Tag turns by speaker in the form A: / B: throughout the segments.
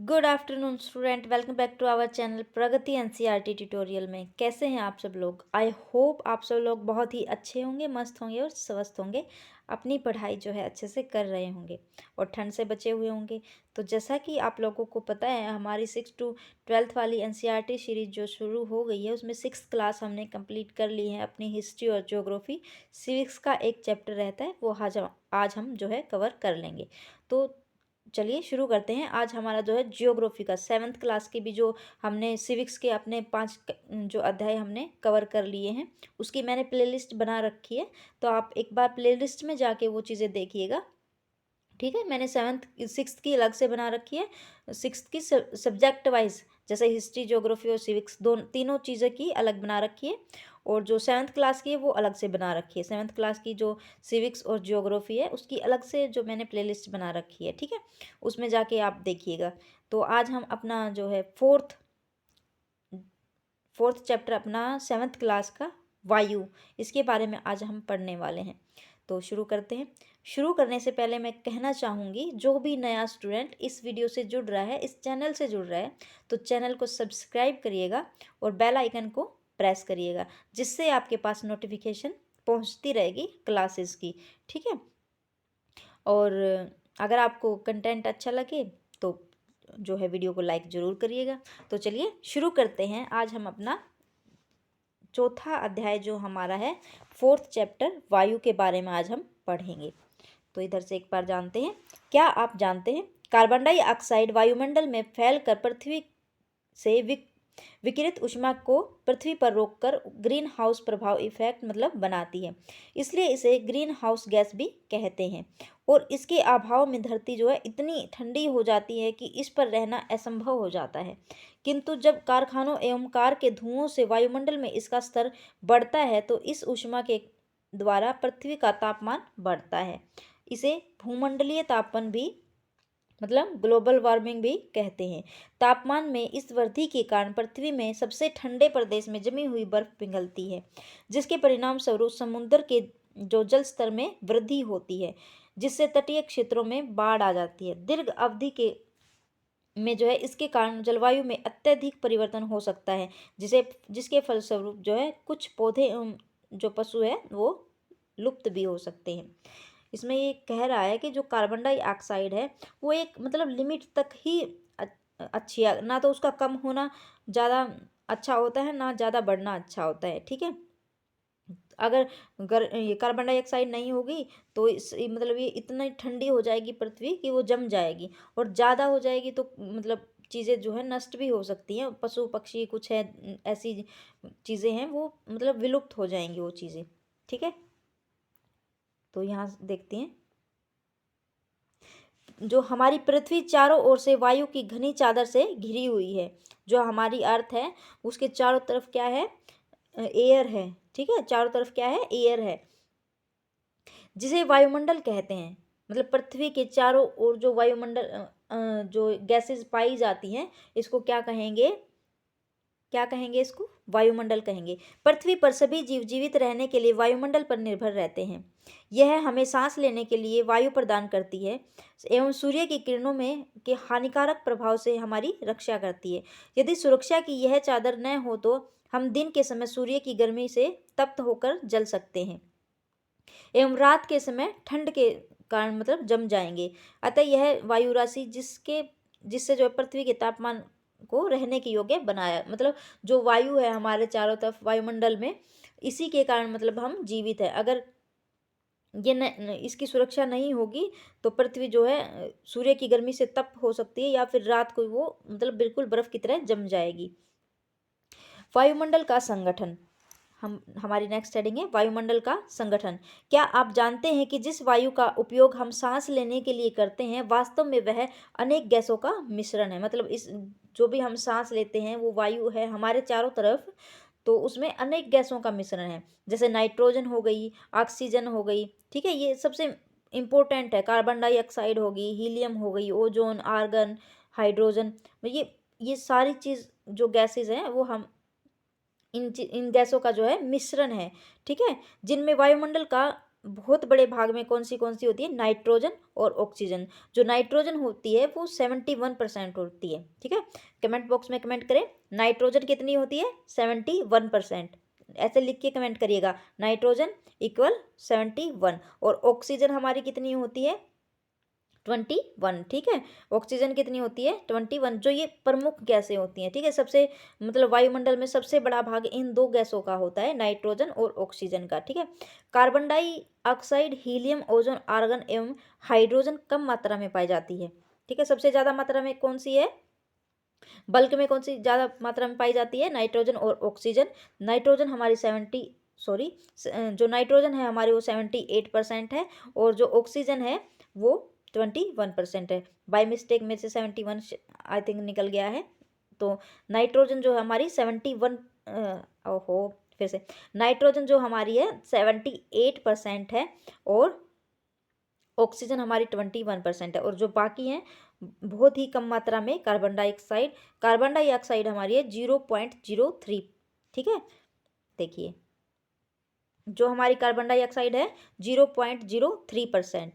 A: Good afternoon student, welcome back to our channel Pragati NCERT tutorial में। कैसे हैं आप सब लोग? आई होप आप सब लोग बहुत ही अच्छे होंगे, मस्त होंगे और स्वस्थ होंगे। अपनी पढ़ाई जो है अच्छे से कर रहे होंगे और ठंड से बचे हुए होंगे। तो जैसा कि आप लोगों को पता है, हमारी 6 to 12 वाली एनसीईआरटी सीरीज जो शुरू हो गई है, उसमें 6th क्लास हमने कंप्लीट कर ली है। अपनी हिस्ट्री और ज्योग्राफी, सिविक्स का एक चैप्टर रहता है, वो आज हम जो है कवर कर लेंगे। तो चलिए शुरू करते हैं। आज हमारा जो है जियोग्राफी का 7th क्लास के भी जो हमने सिविक्स के अपने 5 जो अध्याय हमने कवर कर लिए हैं, उसकी मैंने प्लेलिस्ट बना रखी है। तो आप एक बार प्लेलिस्ट में जाके वो चीज़ें देखिएगा। ठीक है, मैंने 6th की अलग से बना रखी है, 6th की सब्जेक्ट वाइज, जैसे हिस्ट्री, ज्योग्राफी और सिविक्स दोनों तीनों चीज़ें की अलग बना रखी है। और जो 7th क्लास की है वो अलग से बना रखी है। 7th क्लास की जो सिविक्स और ज्योग्राफी है उसकी अलग से जो मैंने प्लेलिस्ट बना रखी है, ठीक है, उसमें जाके आप देखिएगा। तो आज हम अपना जो है फोर्थ चैप्टर अपना 7th क्लास का वायु, इसके बारे में आज हम पढ़ने वाले हैं। तो शुरू करते हैं। शुरू करने से पहले मैं कहना चाहूँगी, जो भी नया स्टूडेंट इस वीडियो से जुड़ रहा है, इस चैनल से जुड़ रहा है, तो चैनल को सब्सक्राइब करिएगा और बेल आइकन को प्रेस करिएगा, जिससे आपके पास नोटिफिकेशन पहुँचती रहेगी क्लासेस की। ठीक है, और अगर आपको कंटेंट अच्छा लगे तो जो है वीडियो को लाइक ज़रूर करिएगा। तो चलिए शुरू करते हैं। आज हम अपना चौथा अध्याय जो हमारा है, 4th चैप्टर वायु के बारे में आज हम पढ़ेंगे। तो इधर से एक बार जानते हैं। क्या आप जानते हैं, कार्बन डाइऑक्साइड वायुमंडल में फैलकर पृथ्वी से विकिरित ऊष्मा को पृथ्वी पर रोककर ग्रीन हाउस प्रभाव इफेक्ट मतलब बनाती है, इसलिए इसे ग्रीन हाउस गैस भी कहते हैं। और इसके अभाव में धरती जो है इतनी ठंडी हो जाती है कि इस पर रहना असंभव हो जाता है। किंतु जब कारखानों एवं कार के धुओं से वायुमंडल में इसका स्तर बढ़ता है तो इस ऊष्मा के द्वारा पृथ्वी का तापमान बढ़ता है। इसे भूमंडलीय तापमान भी मतलब ग्लोबल वार्मिंग भी कहते हैं। तापमान में इस वृद्धि के कारण पृथ्वी में सबसे ठंडे प्रदेश में जमी हुई बर्फ पिघलती है, जिसके परिणाम स्वरूप समुद्र के जो जल स्तर में वृद्धि होती है, जिससे तटीय क्षेत्रों में बाढ़ आ जाती है। दीर्घ अवधि के में जो है इसके कारण जलवायु में अत्यधिक परिवर्तन हो सकता है, जिसके फलस्वरूप जो है कुछ पौधे एवं जो पशु है वो लुप्त भी हो सकते हैं। इसमें ये कह रहा है कि जो कार्बन डाइऑक्साइड है वो एक मतलब लिमिट तक ही अच्छी है, ना तो उसका कम होना ज़्यादा अच्छा होता है, ना ज़्यादा बढ़ना अच्छा होता है। ठीक है, अगर ये कार्बन डाइऑक्साइड नहीं होगी तो मतलब ये इतनी ठंडी हो जाएगी पृथ्वी कि वो जम जाएगी, और ज़्यादा हो जाएगी तो मतलब चीज़ें जो है नष्ट भी हो सकती हैं। पशु पक्षी कुछ है, ऐसी चीज़ें हैं वो मतलब विलुप्त हो जाएंगी वो चीज़ें। ठीक है, तो यहाँ देखते हैं, जो हमारी पृथ्वी चारों ओर से वायु की घनी चादर से घिरी हुई है। जो हमारी अर्थ है उसके चारों तरफ क्या है? एयर है। ठीक है, चारों तरफ क्या है? एयर है, जिसे वायुमंडल कहते हैं। मतलब पृथ्वी के चारों ओर जो वायुमंडल जो गैसेस पाई जाती हैं, इसको क्या कहेंगे? क्या कहेंगे? इसको वायुमंडल कहेंगे। पृथ्वी पर सभी जीव जीवित रहने के लिए वायुमंडल पर निर्भर रहते हैं। यह हमें सांस लेने के लिए वायु प्रदान करती है एवं सूर्य की किरणों में के हानिकारक प्रभाव से हमारी रक्षा करती है। यदि सुरक्षा की यह चादर न हो तो हम दिन के समय सूर्य की गर्मी से तप्त होकर जल सकते हैं एवं रात के समय ठंड के कारण मतलब जम जाएंगे। अतः यह वायु राशि जिससे जो पृथ्वी के तापमान को रहने के योग्य बनाया, मतलब जो वायु है हमारे चारों तरफ वायुमंडल में, इसी के कारण मतलब हम जीवित है। अगर ये इसकी सुरक्षा नहीं होगी तो पृथ्वी जो है सूर्य की गर्मी से तप हो सकती है, या फिर रात को वो मतलब बिल्कुल बर्फ की तरह जम जाएगी। वायुमंडल का संगठन, हमारी नेक्स्ट हेडिंग है वायुमंडल का संगठन। क्या आप जानते हैं कि जिस वायु का उपयोग हम सांस लेने के लिए करते हैं, वास्तव में वह अनेक गैसों का मिश्रण है। मतलब इस जो भी हम सांस लेते हैं वो वायु है हमारे चारों तरफ, तो उसमें अनेक गैसों का मिश्रण है, जैसे नाइट्रोजन हो गई, ऑक्सीजन हो गई। ठीक है, ये सबसे इम्पोर्टेंट है। कार्बन डाइऑक्साइड होगी, हीलियम हो गई, ओजोन, आर्गन, हाइड्रोजन। ये सारी चीज़ जो गैसेज हैं वो हम इन गैसों का जो है मिश्रण है। ठीक है, जिनमें वायुमंडल का बहुत बड़े भाग में कौन सी होती है, नाइट्रोजन और ऑक्सीजन। जो नाइट्रोजन होती है वो 71% होती है। ठीक है, कमेंट बॉक्स में कमेंट करें नाइट्रोजन कितनी होती है, 71%। ऐसे लिख के कमेंट करिएगा, नाइट्रोजन इक्वल 71 और ऑक्सीजन हमारी कितनी होती है, 21। ठीक है, ऑक्सीजन कितनी होती है, 21। जो ये प्रमुख गैसें होती हैं, ठीक है, सबसे मतलब वायुमंडल में सबसे बड़ा भाग इन दो गैसों का होता है, नाइट्रोजन और ऑक्सीजन का। ठीक है, carbon dioxide, helium, ozone, argon एवं हाइड्रोजन कम मात्रा में पाई जाती है। ठीक है, सबसे ज़्यादा मात्रा में कौन सी है, बल्क में कौन सी ज़्यादा मात्रा में पाई जाती है, नाइट्रोजन और ऑक्सीजन। नाइट्रोजन हमारी जो नाइट्रोजन है हमारी वो 78% है और जो ऑक्सीजन है वो 21% है। बाय मिस्टेक में से 71 आई थिंक निकल गया है। तो नाइट्रोजन जो है हमारी 71, ओहो फिर से, नाइट्रोजन जो हमारी है 78% है और ऑक्सीजन हमारी 21% है और जो बाकी हैं बहुत ही कम मात्रा में कार्बन डाइऑक्साइड हमारी है 0.03। ठीक है, देखिए जो हमारी कार्बन डाइऑक्साइड है 0.03%,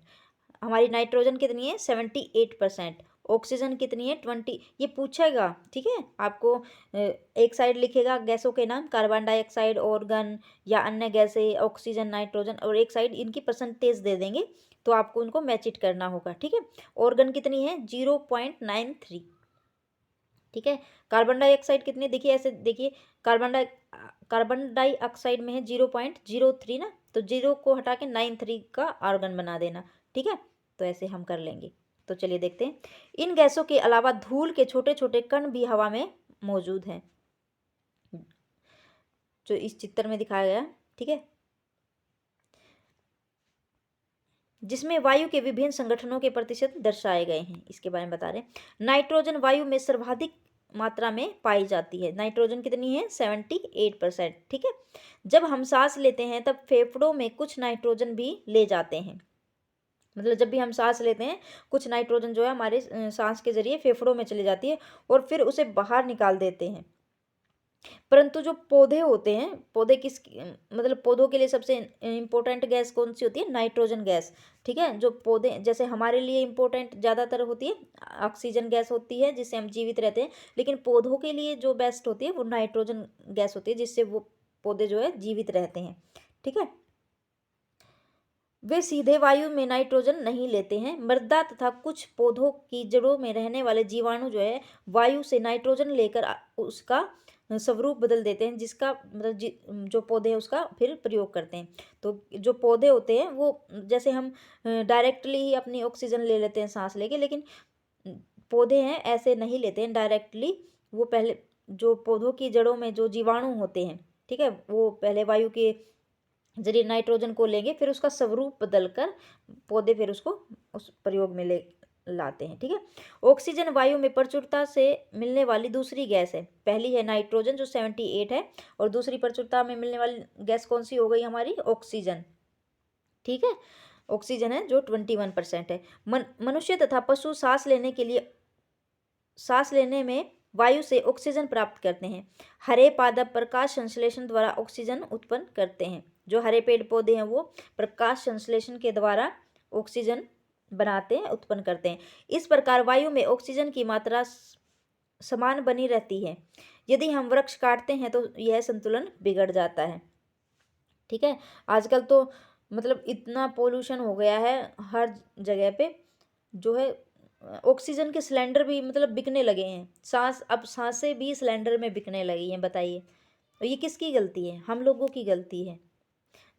A: हमारी नाइट्रोजन कितनी है 78%, ऑक्सीजन कितनी है 20। ये पूछेगा, ठीक है, आपको एक साइड लिखेगा गैसों के नाम, कार्बन डाइऑक्साइड, ऑर्गन या अन्य गैसें, ऑक्सीजन, नाइट्रोजन, और एक साइड इनकी परसेंटेज दे देंगे तो आपको उनको मैच इट करना होगा। ठीक है, ऑर्गन कितनी है 0.93। ठीक है, कार्बन डाइऑक्साइड कितनी, देखिए ऐसे देखिए, कार्बन डाइऑक्साइड में है 0.03 ना, तो 0 को हटा के 93 का आर्गन बना देना। ठीक है, तो ऐसे हम कर लेंगे। तो चलिए देखते हैं, इन गैसों के अलावा धूल के छोटे छोटे कण भी हवा में मौजूद हैं, जो इस चित्र में दिखाया गया। ठीक है, जिसमें वायु के विभिन्न संगठनों के प्रतिशत दर्शाए गए हैं, इसके बारे में बता रहे हैं। नाइट्रोजन वायु में सर्वाधिक मात्रा में पाई जाती है, नाइट्रोजन कितनी है 78%। ठीक है, जब हम सांस लेते हैं तब फेफड़ों में कुछ नाइट्रोजन भी ले जाते हैं, मतलब जब भी हम सांस लेते हैं कुछ नाइट्रोजन जो है हमारे सांस के जरिए फेफड़ों में चली जाती है और फिर उसे बाहर निकाल देते हैं। परंतु जो पौधे होते हैं, पौधे किस मतलब पौधों के लिए सबसे इम्पोर्टेंट गैस कौन सी होती है, नाइट्रोजन गैस। ठीक है, जो पौधे जैसे हमारे लिए इम्पोर्टेंट ज़्यादातर होती है ऑक्सीजन गैस होती है जिससे हम जीवित रहते हैं, लेकिन पौधों के लिए जो बेस्ट होती है वो नाइट्रोजन गैस होती है जिससे वो पौधे जो है जीवित रहते हैं। ठीक है, वे सीधे वायु में नाइट्रोजन नहीं लेते हैं, मृदा तथा कुछ पौधों की जड़ों में रहने वाले जीवाणु जो है वायु से नाइट्रोजन लेकर उसका स्वरूप बदल देते हैं, जिसका मतलब जो पौधे हैं उसका फिर प्रयोग करते हैं। तो जो पौधे होते हैं वो जैसे हम डायरेक्टली ही अपनी ऑक्सीजन ले लेते हैं सांस लेके, लेकिन पौधे हैं ऐसे नहीं लेते हैं डायरेक्टली, वो पहले जो पौधों की जड़ों में जो जीवाणु होते हैं, ठीक है, वो पहले वायु के जरिए नाइट्रोजन को लेंगे, फिर उसका स्वरूप बदलकर पौधे फिर उसको उस प्रयोग में ले लाते हैं। ठीक है, ऑक्सीजन वायु में प्रचुरता से मिलने वाली दूसरी गैस है। पहली है नाइट्रोजन जो 78 है और दूसरी प्रचुरता में मिलने वाली गैस कौन सी हो गई हमारी, ऑक्सीजन। ठीक है, ऑक्सीजन है जो 21% है। मनुष्य तथा पशु सांस लेने में वायु से ऑक्सीजन प्राप्त करते हैं। हरे पादप प्रकाश संश्लेषण द्वारा ऑक्सीजन उत्पन्न करते हैं। जो हरे पेड़ पौधे हैं वो प्रकाश संश्लेषण के द्वारा ऑक्सीजन बनाते हैं, उत्पन्न करते हैं। इस प्रकार वायु में ऑक्सीजन की मात्रा समान बनी रहती है। यदि हम वृक्ष काटते हैं तो यह संतुलन बिगड़ जाता है। ठीक है, आजकल तो मतलब इतना पोल्यूशन हो गया है हर जगह पे, जो है ऑक्सीजन के सिलेंडर भी मतलब बिकने लगे हैं, अब सांसें भी सिलेंडर में बिकने लगी हैं। बताइए, तो ये किसकी गलती है, हम लोगों की गलती है,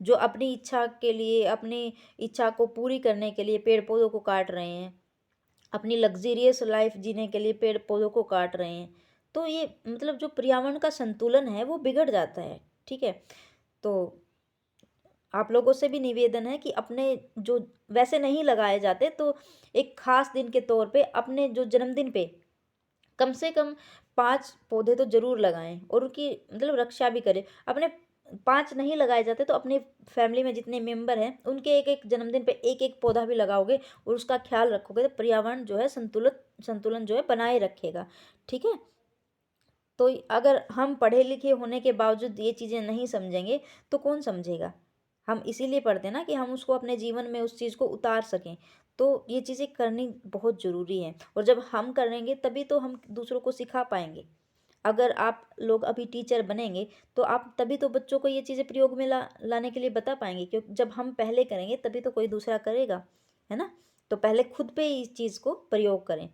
A: जो अपनी इच्छा के लिए, अपनी इच्छा को पूरी करने के लिए पेड़ पौधों को काट रहे हैं, अपनी लग्जरियस लाइफ जीने के लिए पेड़ पौधों को काट रहे हैं। तो ये मतलब जो पर्यावरण का संतुलन है वो बिगड़ जाता है। ठीक है, तो आप लोगों से भी निवेदन है कि अपने जो वैसे नहीं लगाए जाते तो एक खास दिन के तौर पे अपने जो जन्मदिन पे कम से कम 5 पौधे तो जरूर लगाएं और उनकी मतलब रक्षा भी करें। अपने 5 नहीं लगाए जाते तो अपने फैमिली में जितने मेंबर हैं उनके एक एक जन्मदिन पे एक एक पौधा भी लगाओगे और उसका ख्याल रखोगे तो पर्यावरण जो है संतुलन जो है बनाए रखेगा। ठीक है, तो अगर हम पढ़े लिखे होने के बावजूद ये चीज़ें नहीं समझेंगे तो कौन समझेगा, हम इसीलिए पढ़ते हैं ना कि हम उसको अपने जीवन में उस चीज़ को उतार सकें। तो ये चीज़ें करनी बहुत ज़रूरी है, और जब हम करेंगे तभी तो हम दूसरों को सिखा पाएंगे। अगर आप लोग अभी टीचर बनेंगे तो आप तभी तो बच्चों को ये चीज़ें प्रयोग में लाने के लिए बता पाएंगे, क्योंकि जब हम पहले करेंगे तभी तो कोई दूसरा करेगा, है ना। तो पहले खुद पे इस चीज़ को प्रयोग करें,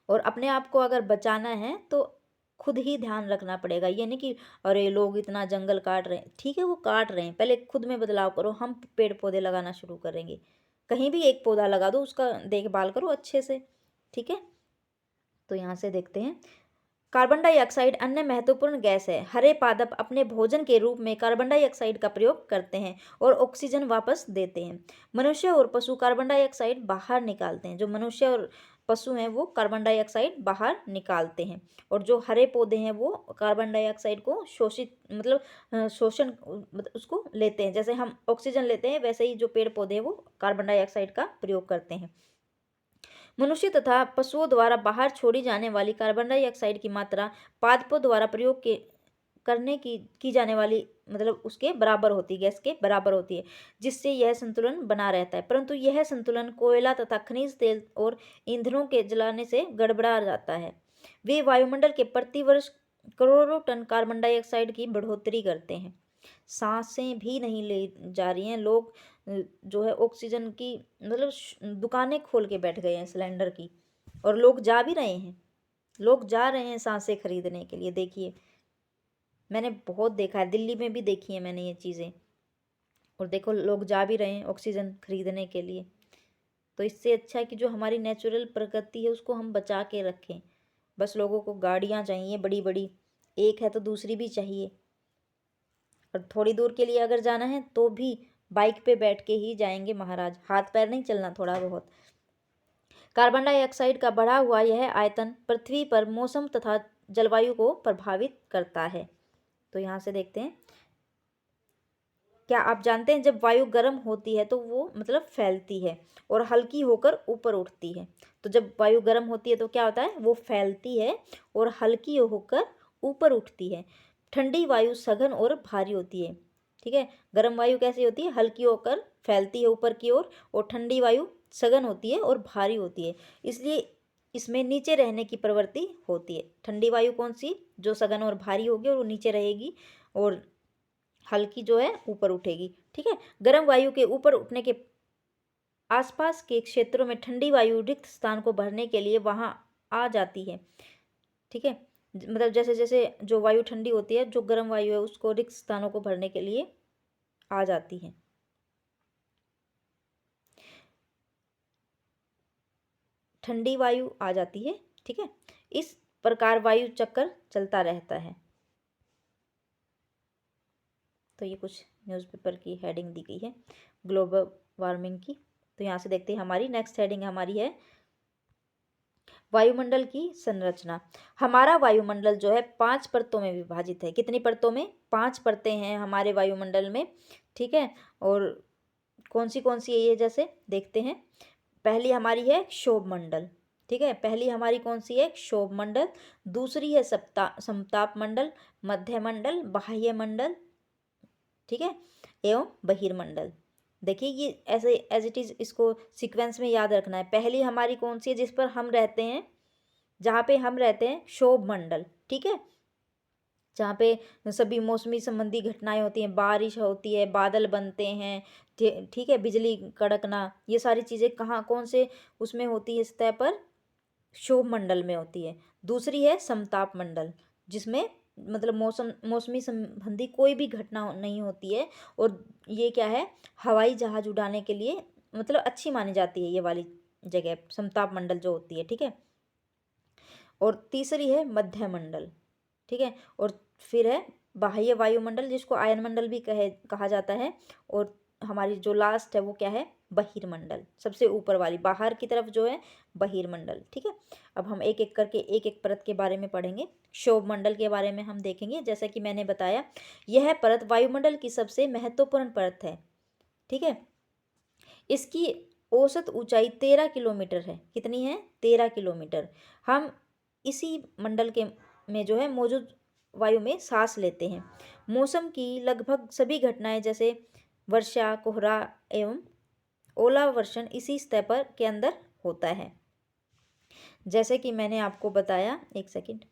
A: और अपने आप को अगर बचाना है तो खुद ही ध्यान रखना पड़ेगा। ये नहीं कि अरे लोग इतना जंगल काट रहे हैं, ठीक है वो काट रहे हैं, पहले खुद में बदलाव करो। हम पेड़ पौधे लगाना शुरू करेंगे, कहीं भी एक पौधा लगा दो, उसका देखभाल करो अच्छे से, ठीक है। तो यहाँ से देखते हैं, कार्बन डाइऑक्साइड अन्य महत्वपूर्ण गैस है। हरे पादप अपने भोजन के रूप में कार्बन डाइऑक्साइड का प्रयोग करते हैं और ऑक्सीजन वापस देते हैं। मनुष्य और पशु कार्बन डाइऑक्साइड बाहर निकालते हैं। जो मनुष्य और पशु हैं वो कार्बन डाइऑक्साइड बाहर निकालते हैं, और जो हरे पौधे हैं वो कार्बन डाइऑक्साइड को शोषित मतलब शोषण मतलब उसको लेते हैं। जैसे हम ऑक्सीजन लेते हैं वैसे ही जो पेड़ पौधे हैं वो कार्बन डाइऑक्साइड का प्रयोग करते हैं। मनुष्य तथा पशुओं द्वारा बाहर छोड़ी जाने वाली कार्बन डाइऑक्साइड की मात्रा पादपों द्वारा प्रयोग के करने की जाने वाली मतलब उसके बराबर होती है, गैस के बराबर होती है, जिससे यह संतुलन बना रहता है। परंतु यह संतुलन कोयला तथा खनिज तेल और ईंधनों के जलाने से गड़बड़ा जाता है। वे वायुमंडल के प्रतिवर्ष करोड़ों टन कार्बन डाइऑक्साइड की बढ़ोतरी करते हैं। सांसें भी नहीं ले जा रही हैं लोग, जो है ऑक्सीजन की मतलब दुकानें खोल के बैठ गए हैं सिलेंडर की, और लोग जा भी रहे हैं, लोग जा रहे हैं सांसें खरीदने के लिए। देखिए मैंने बहुत देखा है, दिल्ली में भी देखी है मैंने ये चीज़ें, और देखो लोग जा भी रहे हैं ऑक्सीजन खरीदने के लिए। तो इससे अच्छा है कि जो हमारी नेचुरल प्रकृति है उसको हम बचा के रखें। बस लोगों को गाड़ियाँ चाहिए बड़ी बड़ी, एक है तो दूसरी भी चाहिए, और थोड़ी दूर के लिए अगर जाना है तो भी बाइक पे बैठ के ही जाएंगे महाराज, हाथ पैर नहीं चलना थोड़ा बहुत। कार्बन डाइऑक्साइड का बढ़ा हुआ यह आयतन पृथ्वी पर मौसम तथा जलवायु को प्रभावित करता है। तो यहाँ से देखते हैं, क्या आप जानते हैं जब वायु गर्म होती है तो वो मतलब फैलती है और हल्की होकर ऊपर उठती है। तो जब वायु गर्म होती है तो क्या होता है, वो फैलती है और हल्की होकर ऊपर उठती है। ठंडी वायु सघन और भारी होती है, ठीक है। गर्म वायु कैसी होती है, हल्की होकर फैलती है ऊपर की ओर, और ठंडी वायु सघन होती है और भारी होती है। इसलिए इसमें नीचे रहने की प्रवृत्ति होती है। ठंडी वायु कौन सी, जो सघन और भारी होगी और वो नीचे रहेगी, और हल्की जो है ऊपर उठेगी, ठीक है। गर्म वायु के ऊपर उठने के आसपास के क्षेत्रों में ठंडी वायु रिक्त स्थान को भरने के लिए वहां आ जाती है, ठीक है। मतलब जैसे जैसे जो वायु ठंडी होती है, जो गर्म वायु है उसको रिक्त स्थानों को भरने के लिए आ जाती है। ठंडी वायु आ जाती है, ठीक है। इस प्रकार वायु चक्कर चलता रहता है। तो ये कुछ न्यूज़पेपर की हेडिंग दी गई है ग्लोबल वार्मिंग की। तो यहाँ से देखते हैं, हमारी नेक्स्ट हेडिंग हमारी है वायुमंडल की संरचना। हमारा वायुमंडल जो है 5 परतों में विभाजित है। कितनी परतों में, 5 परतें हैं हमारे वायुमंडल में, ठीक है। और कौन सी है ये, जैसे देखते हैं। पहली हमारी है क्षोभ मंडल, ठीक है। पहली हमारी कौन सी है, क्षोभ मंडल। दूसरी है समताप मंडल, मध्य मंडल, बाह्य मंडल, ठीक है, एवं बहिर्मंडल। देखिए ये ऐसे एज इट इज इसको सीक्वेंस में याद रखना है। पहली हमारी कौन सी है, जिस पर हम रहते हैं, जहाँ पे हम रहते हैं, क्षोभ मंडल, ठीक है। जहाँ पे सभी मौसमी संबंधी घटनाएं होती हैं, बारिश होती है, बादल बनते हैं, ठीक है, बिजली कड़कना, ये सारी चीज़ें कहाँ कौन से उसमें होती है सतह पर, क्षोभ मंडल में होती है। दूसरी है समताप मंडल, जिसमें मतलब मौसमी संबंधी कोई भी घटना नहीं होती है, और ये क्या है, हवाई जहाज उड़ाने के लिए मतलब अच्छी मानी जाती है ये वाली जगह, समताप मंडल जो होती है, ठीक है। और तीसरी है मध्य मंडल, ठीक है। और फिर है बाह्य वायुमंडल, जिसको आयन मंडल भी कहा जाता है। और हमारी जो लास्ट है वो क्या है, बहिर्मंडल, सबसे ऊपर वाली बाहर की तरफ जो है बहिर्मंडल, ठीक है। अब हम एक एक करके एक एक परत के बारे में पढ़ेंगे। क्षोभ मंडल के बारे में हम देखेंगे। जैसा कि मैंने बताया, यह परत वायुमंडल की सबसे महत्वपूर्ण परत है, ठीक है। इसकी औसत ऊंचाई 13 किलोमीटर है। कितनी है, 13 किलोमीटर। हम इसी मंडल के में जो है मौजूद वायु में सांस लेते हैं। मौसम की लगभग सभी घटनाएं, जैसे वर्षा, कोहरा एवं ओलावर्षण इसी सतह पर के अंदर होता है। जैसे कि मैंने आपको बताया, एक सेकंड,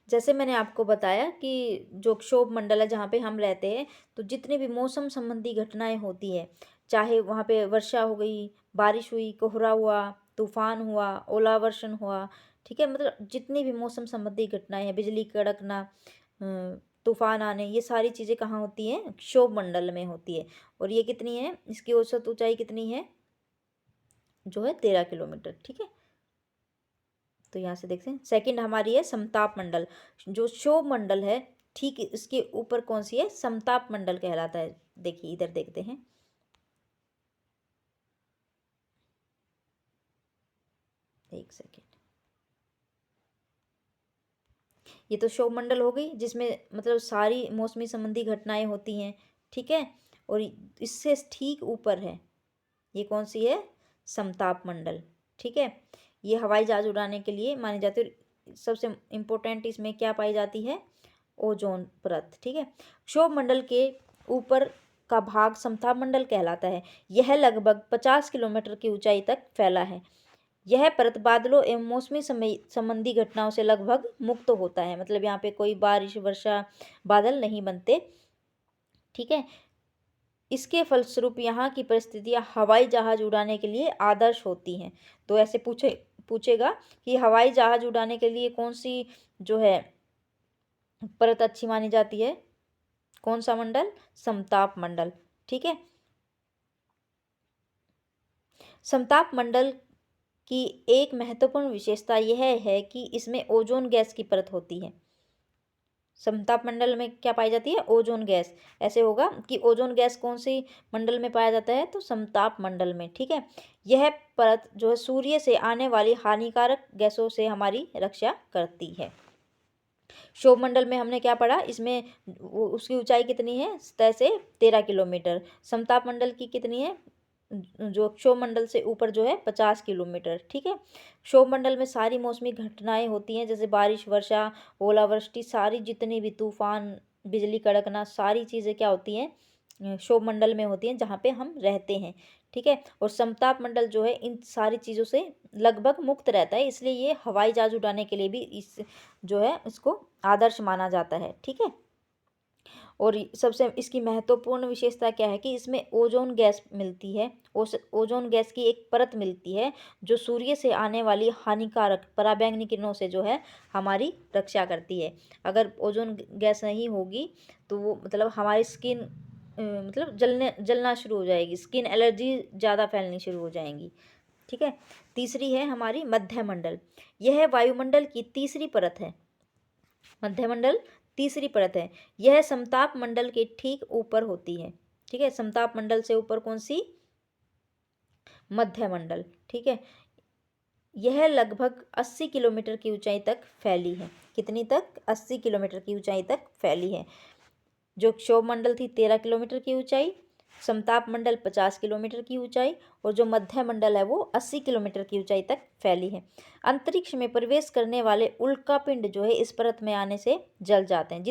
A: जैसे मैंने आपको बताया कि जो क्षोभ मंडल है जहाँ पे हम रहते हैं, तो जितने भी मौसम संबंधी घटनाएं होती है, चाहे वहाँ पे वर्षा हो गई, बारिश हुई, कोहरा हुआ, तूफान हुआ, ओलावर्षण हुआ, ठीक है, मतलब जितनी भी मौसम संबंधी घटनाएं हैं, बिजली कड़कना, तूफान आने, ये सारी चीज़ें कहाँ होती हैं? क्षोभ मंडल में होती है। और ये कितनी है, इसकी औसत ऊंचाई कितनी है? जो है 13 किलोमीटर, ठीक है। तो यहाँ से देखते हैं, सेकंड हमारी है समताप मंडल। जो क्षोभ मंडल है ठीक इसके ऊपर कौन सी है? समताप मंडल कहलाता है। देखिए इधर देखते हैं, एक सेकेंड, ये तो क्षोभ मंडल हो गई जिसमें मतलब सारी मौसमी संबंधी घटनाएं होती हैं, ठीक है। और इससे ठीक ऊपर है, ये कौन सी है? समताप मंडल, ठीक है। ये हवाई जहाज उड़ाने के लिए मानी जाती है। सबसे इम्पोर्टेंट इसमें क्या पाई जाती है? ओजोन परत, ठीक है। क्षोभ मंडल के ऊपर का भाग समताप मंडल कहलाता है। यह लगभग 50 किलोमीटर की ऊंचाई तक फैला है। यह परत बादलों एवं मौसमी संबंधी घटनाओं से लगभग मुक्त होता है। मतलब यहाँ पे कोई बारिश, वर्षा, बादल नहीं बनते, ठीक है। इसके फलस्वरूप यहाँ की परिस्थितियाँ हवाई जहाज उड़ाने के लिए आदर्श होती हैं। तो ऐसे पूछेगा कि हवाई जहाज उड़ाने के लिए कौन सी जो है परत अच्छी मानी जाती है? कौन सा मंडल? समताप मंडल, ठीक है। समताप मंडल की एक महत्वपूर्ण विशेषता यह है कि इसमें ओजोन गैस की परत होती है। समताप मंडल में क्या पाई जाती है? Ozone gas. ऐसे होगा कि ओजोन गैस कौन सी मंडल में पाया जाता है? तो समताप मंडल में, ठीक है। यह परत जो है सूर्य से आने वाली हानिकारक गैसों से हमारी रक्षा करती है। क्षोभ मंडल में हमने क्या पढ़ा? इसमें उसकी ऊंचाई कितनी है? सतह से 13 किलोमीटर। समताप मंडल की कितनी है? जो क्षोभ मंडल से ऊपर जो है 50 किलोमीटर, ठीक है। क्षोभ मंडल में सारी मौसमी घटनाएं होती हैं, जैसे बारिश, वर्षा, ओलावृष्टि, सारी जितनी भी तूफान, बिजली कड़कना, सारी चीज़ें क्या होती हैं? क्षोभ मंडल में होती हैं जहाँ पे हम रहते हैं, ठीक है। और समताप मंडल जो है इन सारी चीज़ों से लगभग मुक्त रहता है, इसलिए ये हवाई जहाज उड़ाने के लिए भी इस जो है इसको आदर्श माना जाता है, ठीक है। और सबसे इसकी महत्वपूर्ण विशेषता क्या है कि इसमें ओजोन गैस मिलती है। ओजोन गैस की एक परत मिलती है जो सूर्य से आने वाली हानिकारक पराबैंगनी किरणों से जो है हमारी रक्षा करती है। अगर ओजोन गैस नहीं होगी तो वो मतलब हमारी स्किन मतलब जलना शुरू हो जाएगी, स्किन एलर्जी ज़्यादा फैलनी शुरू हो जाएंगी, ठीक है। तीसरी है हमारी मध्यमंडल। यह वायुमंडल की तीसरी परत है। मध्यमंडल तीसरी परत है। यह समताप मंडल के ठीक ऊपर होती है, ठीक है। समताप मंडल से ऊपर कौन सी? मध्यमंडल, ठीक है। यह लगभग 80 किलोमीटर की ऊंचाई तक फैली है। कितनी तक? 80 किलोमीटर की ऊंचाई तक फैली है। जो क्षोभ मंडल थी 13 किलोमीटर की ऊंचाई, समताप मंडल 50 किलोमीटर की ऊंचाई, और जो मध्य मंडल है वो 80 किलोमीटर की ऊंचाई तक फैली है। अंतरिक्ष में प्रवेश करने वाले उल्कापिंड जो है इस परत में आने से जल जाते हैं।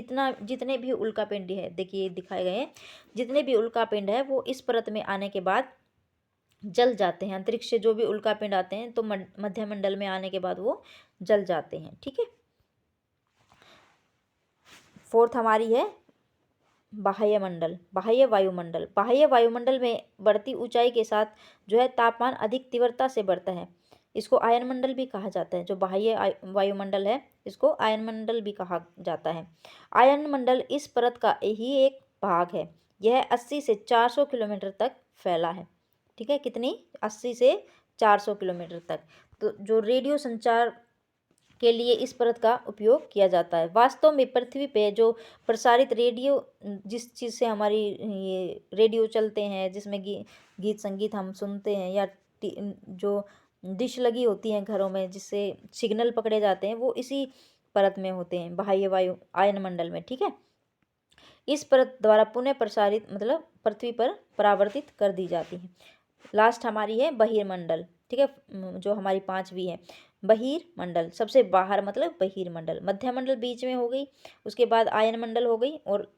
A: जितने भी उल्कापिंड है, देखिए दिखाए गए हैं, जितने भी उल्कापिंड है वो इस परत में आने के बाद जल जाते हैं। अंतरिक्ष से जो भी उल्कापिंड आते हैं तो मध्य मंडल में आने के बाद वो जल जाते हैं, ठीक है। फोर्थ हमारी है बाह्य मंडल, बाह्य वायुमंडल। बाह्य वायुमंडल में बढ़ती ऊंचाई के साथ जो है तापमान अधिक तीव्रता से बढ़ता है। इसको आयन मंडल भी कहा जाता है। जो बाह्य वायुमंडल है इसको आयन मंडल भी कहा जाता है। आयन मंडल इस परत का ही एक भाग है। यह 80 से 400 किलोमीटर तक फैला है, ठीक है। कितनी? 80 से 400 किलोमीटर तक। तो जो रेडियो संचार के लिए इस परत का उपयोग किया जाता है। वास्तव में पृथ्वी पे जो प्रसारित रेडियो, जिस चीज़ से हमारी ये रेडियो चलते हैं, जिसमें गीत संगीत हम सुनते हैं, या जो डिश लगी होती हैं घरों में जिससे सिग्नल पकड़े जाते हैं, वो इसी परत में होते हैं, बाह्य वायु आयन मंडल में, ठीक है। इस परत द्वारा पुनः प्रसारित मतलब पृथ्वी पर परावर्तित कर दी जाती है। लास्ट हमारी है बहिर्मंडल, ठीक है। जो हमारी पांचवी है बहिर्मंडल, सबसे बाहर मतलब बहिर्मंडल। मध्यमंडल बीच में हो गई, उसके बाद आयन मंडल हो गई, और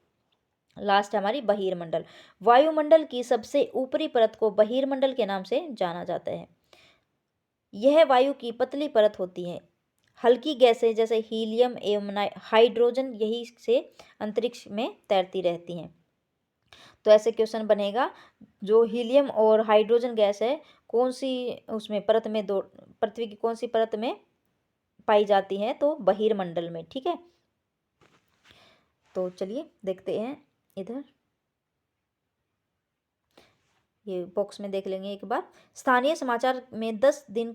A: लास्ट हमारी बहिर्मंडल। वायुमंडल की सबसे ऊपरी परत को बहिर्मंडल के नाम से जाना जाता है। यह वायु की पतली परत होती है। हल्की गैसें जैसे हीलियम एवं हाइड्रोजन यही से अंतरिक्ष में तैरती रहती हैं। तो ऐसे क्वेश्चन बनेगा, जो हीलियम और हाइड्रोजन गैस है कौन सी उसमें परत में, दो पृथ्वी की कौन सी परत में पाई जाती है, तो बहिर्मंडल में। ठीक है, तो चलिए देखते हैं इधर, ये बॉक्स में देख लेंगे एक बार। स्थानीय समाचार में 10 दिन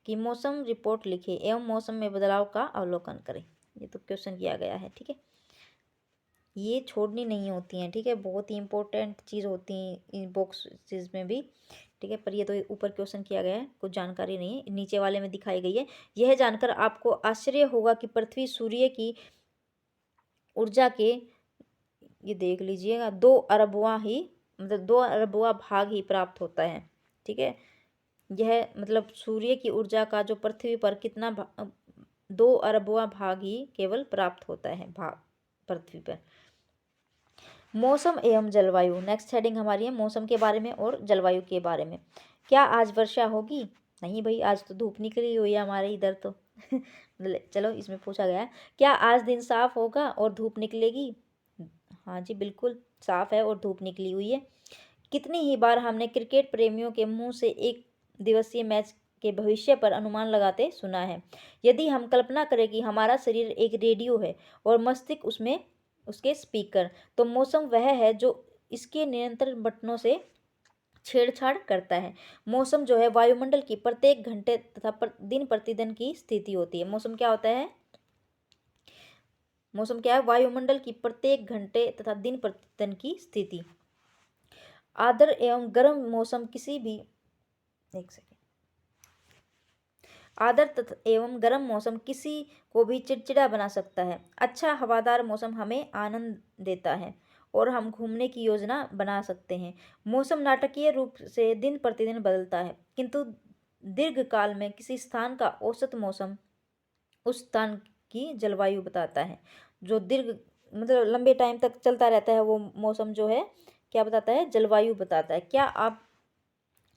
A: की मौसम रिपोर्ट लिखे एवं मौसम में बदलाव का अवलोकन करें। ये तो क्वेश्चन किया गया है। ठीक है, ये छोड़नी नहीं होती हैं। ठीक है, बहुत ही इंपॉर्टेंट चीज़ होती हैं इन बॉक्सेस में भी। ठीक है, पर ये तो ऊपर क्वेश्चन किया गया है, कुछ जानकारी नहीं है, नीचे वाले में दिखाई गई है। यह जानकर आपको आश्चर्य होगा कि पृथ्वी सूर्य की ऊर्जा के, ये देख लीजिएगा, 2 अरबवां ही, मतलब 2 अरबवां भाग ही प्राप्त होता है। ठीक है, यह मतलब सूर्य की ऊर्जा का जो पृथ्वी पर कितना 2 अरबवां भाग ही केवल प्राप्त होता है भाग पृथ्वी पर। मौसम एवं जलवायु, नेक्स्ट हेडिंग हमारी है मौसम के बारे में और जलवायु के बारे में। क्या आज वर्षा होगी? नहीं भाई, आज तो धूप निकली हुई है हमारे इधर तो। चलो, इसमें पूछा गया है, क्या आज दिन साफ होगा और धूप निकलेगी? हाँ जी, बिल्कुल साफ है और धूप निकली हुई है। कितनी ही बार हमने क्रिकेट प्रेमियों के मुंह से एक दिवसीय मैच के भविष्य पर अनुमान लगाते सुना है। यदि हम कल्पना करें कि हमारा शरीर एक रेडियो है और मस्तिष्क उसमें उसके स्पीकर, तो मौसम वह है जो इसके नियंत्रण बटनों से छेड़छाड़ करता है। मौसम जो है वायुमंडल की प्रत्येक घंटे तथा दिन प्रतिदिन की स्थिति होती है। मौसम क्या होता है? मौसम क्या है? वायुमंडल की प्रत्येक घंटे तथा दिन प्रतिदिन की स्थिति। आर्द्र एवं गर्म मौसम किसी भी, एक सेकेंड, आर्द्र तथा एवं गर्म मौसम किसी को भी चिड़चिड़ा बना सकता है। अच्छा हवादार मौसम हमें आनंद देता है और हम घूमने की योजना बना सकते हैं। मौसम नाटकीय रूप से दिन प्रतिदिन बदलता है, किंतु दीर्घकाल में किसी स्थान का औसत मौसम उस स्थान की जलवायु बताता है। जो दीर्घ मतलब लंबे टाइम तक चलता रहता है, वो मौसम जो है क्या बताता है? जलवायु बताता है। क्या आप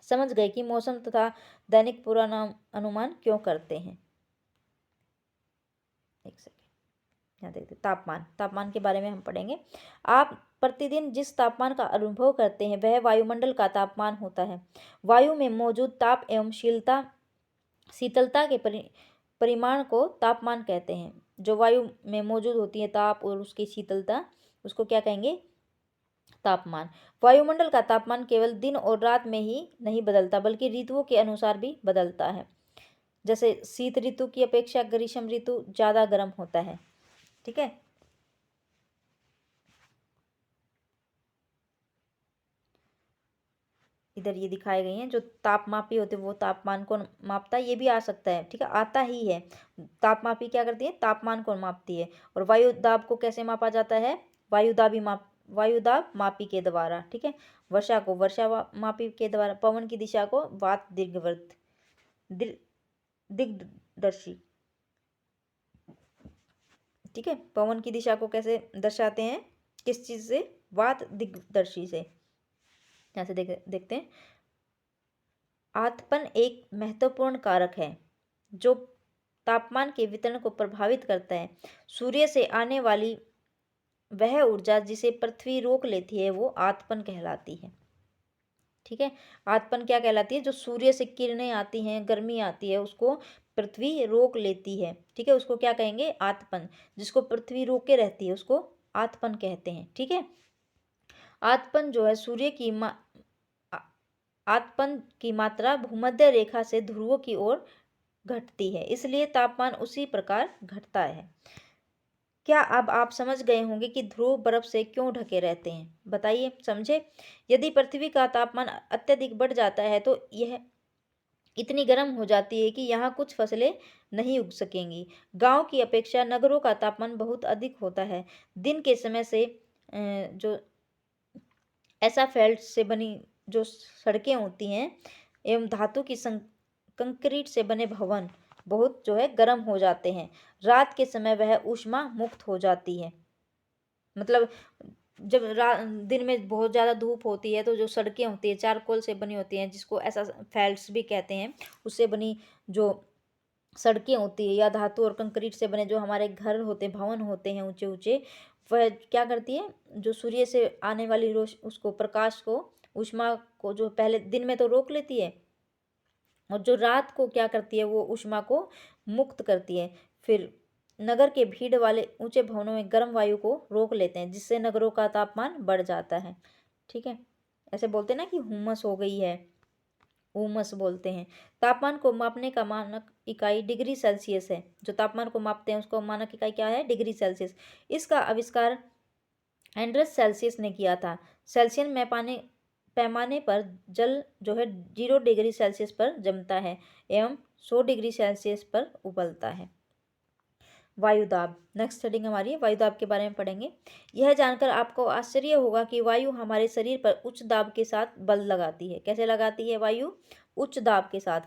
A: समझ गए कि मौसम तथा दैनिक पूर्वानुमान क्यों करते हैं? एक सेकेंड, यहाँ देखते, तापमान, तापमान के बारे में हम पढ़ेंगे। आप प्रतिदिन जिस तापमान का अनुभव करते हैं वह वायुमंडल का तापमान होता है। वायु में मौजूद ताप एवं शीतलता के परिमाण को तापमान कहते हैं। जो वायु में मौजूद होती है ताप और उसकी शीतलता, उसको क्या कहेंगे? तापमान। वायुमंडल का तापमान केवल दिन और रात में ही नहीं बदलता, बल्कि ऋतुओं के अनुसार भी बदलता है। जैसे शीत ऋतु की अपेक्षा ग्रीष्म ऋतु ज़्यादा गर्म होता है। ठीक है, इधर ये दिखाए गए हैं, जो तापमापी होते हैं वो तापमान को मापता है, ये भी आ सकता है। ठीक है, आता ही है। तापमापी क्या करती है? तापमान को मापती है। और वायु दाब को कैसे मापा जाता है? वायुदाब मापी के द्वारा। ठीक है, वर्षा को मापी के द्वारा, पवन की दिशा को वात दीर्घवृत्त दिग्दर्शी। ठीक है, पवन की दिशा को कैसे दर्शाते हैं? किस चीज से? वात दिग्दर्शी से। यहाँ से देखते हैं, आतपन एक महत्वपूर्ण कारक है जो तापमान के वितरण को प्रभावित करता है। सूर्य से आने वाली वह ऊर्जा जिसे पृथ्वी रोक लेती है वो आतपन कहलाती है। ठीक है, आतपन क्या कहलाती है? जो सूर्य से किरणें आती हैं, गर्मी आती है, उसको पृथ्वी रोक लेती है। ठीक है, उसको क्या कहेंगे? आतपन। जिसको पृथ्वी रोके रहती है उसको आतपन कहते हैं। ठीक है, आतपन जो है सूर्य की आतपन की मात्रा भूमध्य रेखा से ध्रुवों की ओर घटती है, इसलिए तापमान उसी प्रकार घटता है। क्या अब आप समझ गए होंगे कि ध्रुव बर्फ से क्यों ढके रहते हैं? बताइए, समझे? यदि पृथ्वी का तापमान अत्यधिक बढ़ जाता है तो यह इतनी गर्म हो जाती है कि यहाँ कुछ फसलें नहीं उग सकेंगी। गांव की अपेक्षा नगरों का तापमान बहुत अधिक होता है। दिन के समय से जो एसाफेल्ट से बनी जो सड़कें होती हैं एवं धातु की कंक्रीट से बने भवन बहुत जो है गर्म हो जाते हैं। रात के समय वह ऊष्मा मुक्त हो जाती है। मतलब जब दिन में बहुत ज़्यादा धूप होती है तो जो सड़कें होती है चारकोल से बनी होती हैं, जिसको ऐसा फेल्ट्स भी कहते हैं, उससे बनी जो सड़कें होती है, या धातु और कंक्रीट से बने जो हमारे घर होते हैं, भवन होते हैं ऊंचे ऊंचे, वह क्या करती है, जो सूर्य से आने वाली उसको प्रकाश को, ऊष्मा को, जो पहले दिन में तो रोक लेती है, और जो रात को क्या करती है, वो ऊष्मा को मुक्त करती है। फिर नगर के भीड़ वाले ऊंचे भवनों में गर्म वायु को रोक लेते हैं, जिससे नगरों का तापमान बढ़ जाता है। ठीक है, ऐसे बोलते हैं ना कि हुमस हो गई है, उमस बोलते हैं। तापमान को मापने का मानक इकाई डिग्री सेल्सियस है। जो तापमान को मापते हैं उसको मानक इकाई क्या है, डिग्री सेल्सियस। इसका आविष्कार एंड्रस सेल्सियस ने किया था। सेल्सियन में पैमाने पर जल जो है 0 डिग्री सेल्सियस पर जमता है एवं 100 डिग्री सेल्सियस पर उबलता है। वायुदाब, नेक्स्ट हेडिंग हमारी वायुदाब के बारे में पढ़ेंगे। यह जानकर आपको आश्चर्य होगा कि वायु हमारे शरीर पर उच्च दाब के साथ बल लगाती है। कैसे लगाती है वायु, उच्च दाब के साथ।